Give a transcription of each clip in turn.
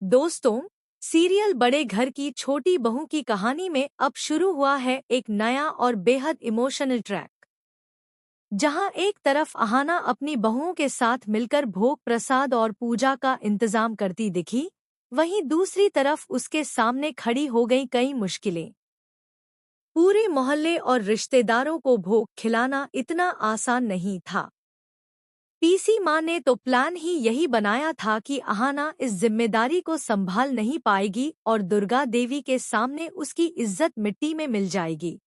दोस्तों, सीरियल बड़े घर की छोटी बहू की कहानी में अब शुरू हुआ है एक नया और बेहद इमोशनल ट्रैक। जहां एक तरफ अहाना अपनी बहुओं के साथ मिलकर भोग प्रसाद और पूजा का इंतजाम करती दिखी, वहीं दूसरी तरफ उसके सामने खड़ी हो गई कई मुश्किलें। पूरे मोहल्ले और रिश्तेदारों को भोग खिलाना इतना आसान नहीं था। पीसी माँ ने तो प्लान ही यही बनाया था कि अहाना इस जिम्मेदारी को संभाल नहीं पाएगी और दुर्गा देवी के सामने उसकी इज्जत मिट्टी में मिल जाएगी।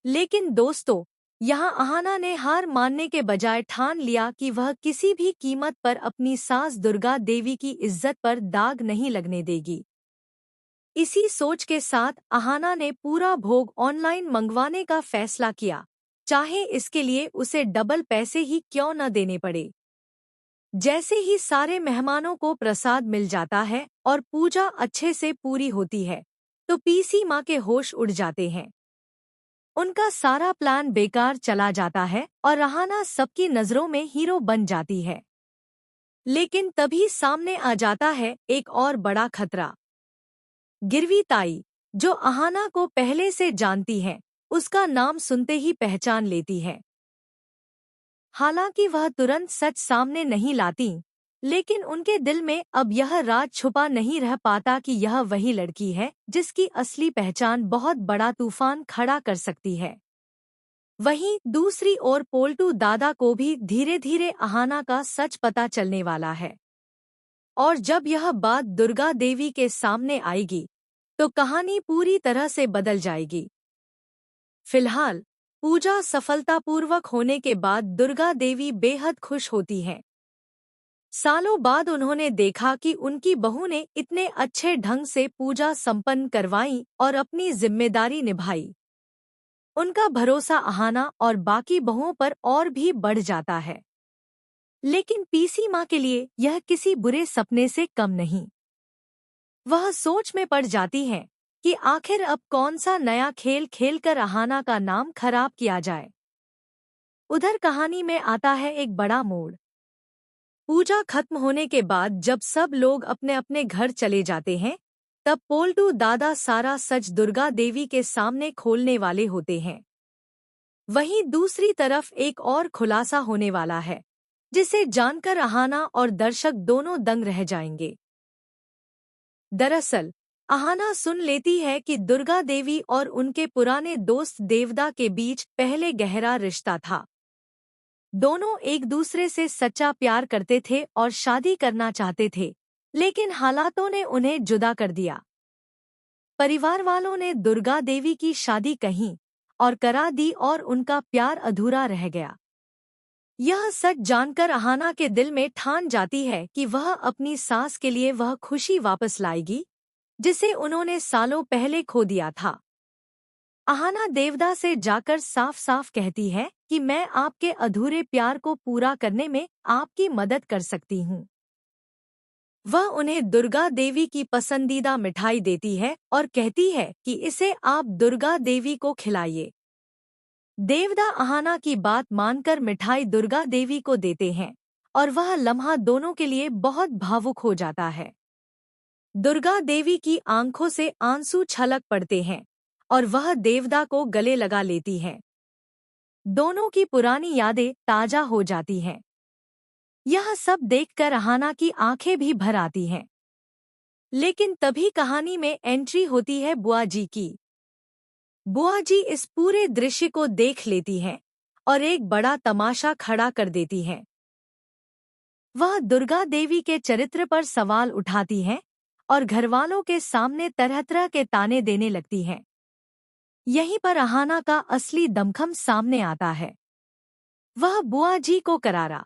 लेकिन दोस्तों, यहाँ अहाना ने हार मानने के बजाय ठान लिया कि वह किसी भी कीमत पर अपनी सास दुर्गा देवी की इज्जत पर दाग नहीं लगने देगी। इसी सोच के साथ अहाना ने पूरा भोग ऑनलाइन मंगवाने का फैसला किया, चाहे इसके लिए उसे डबल पैसे ही क्यों न देने पड़े। जैसे ही सारे मेहमानों को प्रसाद मिल जाता है और पूजा अच्छे से पूरी होती है, तो पीसी माँ के होश उड़ जाते हैं। उनका सारा प्लान बेकार चला जाता है और अहाना सबकी नजरों में हीरो बन जाती है। लेकिन तभी सामने आ जाता है एक और बड़ा खतरा। गिरवी ताई, जो अहाना को पहले से जानती है, उसका नाम सुनते ही पहचान लेती है। हालांकि वह तुरंत सच सामने नहीं लाती, लेकिन उनके दिल में अब यह राज छुपा नहीं रह पाता कि यह वही लड़की है जिसकी असली पहचान बहुत बड़ा तूफान खड़ा कर सकती है। वहीं दूसरी ओर पोल्टू दादा को भी धीरे धीरे अहाना का सच पता चलने वाला है। और जब यह बात दुर्गा देवी के सामने आएगी, तो कहानी पूरी तरह से बदल जाएगी। फिलहाल पूजा सफलतापूर्वक होने के बाद दुर्गा देवी बेहद खुश होती हैं। सालों बाद उन्होंने देखा कि उनकी बहू ने इतने अच्छे ढंग से पूजा संपन्न करवाई और अपनी जिम्मेदारी निभाई। उनका भरोसा अहाना और बाकी बहुओं पर और भी बढ़ जाता है। लेकिन पीसी माँ के लिए यह किसी बुरे सपने से कम नहीं। वह सोच में पड़ जाती हैं कि आखिर अब कौन सा नया खेल खेलकर अहाना का नाम खराब किया जाए। उधर कहानी में आता है एक बड़ा मोड़। पूजा खत्म होने के बाद जब सब लोग अपने अपने घर चले जाते हैं, तब पोल्टू दादा सारा सच दुर्गा देवी के सामने खोलने वाले होते हैं। वहीं दूसरी तरफ एक और खुलासा होने वाला है, जिसे जानकर अहाना और दर्शक दोनों दंग रह जाएंगे। दरअसल अहाना सुन लेती है कि दुर्गा देवी और उनके पुराने दोस्त देवदा के बीच पहले गहरा रिश्ता था। दोनों एक दूसरे से सच्चा प्यार करते थे और शादी करना चाहते थे, लेकिन हालातों ने उन्हें जुदा कर दिया। परिवार वालों ने दुर्गा देवी की शादी कहीं और करा दी और उनका प्यार अधूरा रह गया। यह सच जानकर अहाना के दिल में ठान जाती है कि वह अपनी सास के लिए वह खुशी वापस लाएगी जिसे उन्होंने सालों पहले खो दिया था। अहाना देवदा से जाकर साफ साफ कहती है कि मैं आपके अधूरे प्यार को पूरा करने में आपकी मदद कर सकती हूँ। वह उन्हें दुर्गा देवी की पसंदीदा मिठाई देती है और कहती है कि इसे आप दुर्गा देवी को खिलाइए। देवदा अहाना की बात मानकर मिठाई दुर्गा देवी को देते हैं और वह लम्हा दोनों के लिए बहुत भावुक हो जाता है। दुर्गा देवी की आंखों से आंसू छलक पड़ते हैं और वह देवदा को गले लगा लेती हैं। दोनों की पुरानी यादें ताजा हो जाती हैं। यह सब देखकर अहाना की आंखें भी भर आती हैं। लेकिन तभी कहानी में एंट्री होती है बुआ जी की। बुआ जी इस पूरे दृश्य को देख लेती हैं और एक बड़ा तमाशा खड़ा कर देती हैं। वह दुर्गा देवी के चरित्र पर सवाल उठाती हैं और घरवालों के सामने तरह तरह के ताने देने लगती हैं। यहीं पर अहाना का असली दमखम सामने आता है। वह बुआ जी को करारा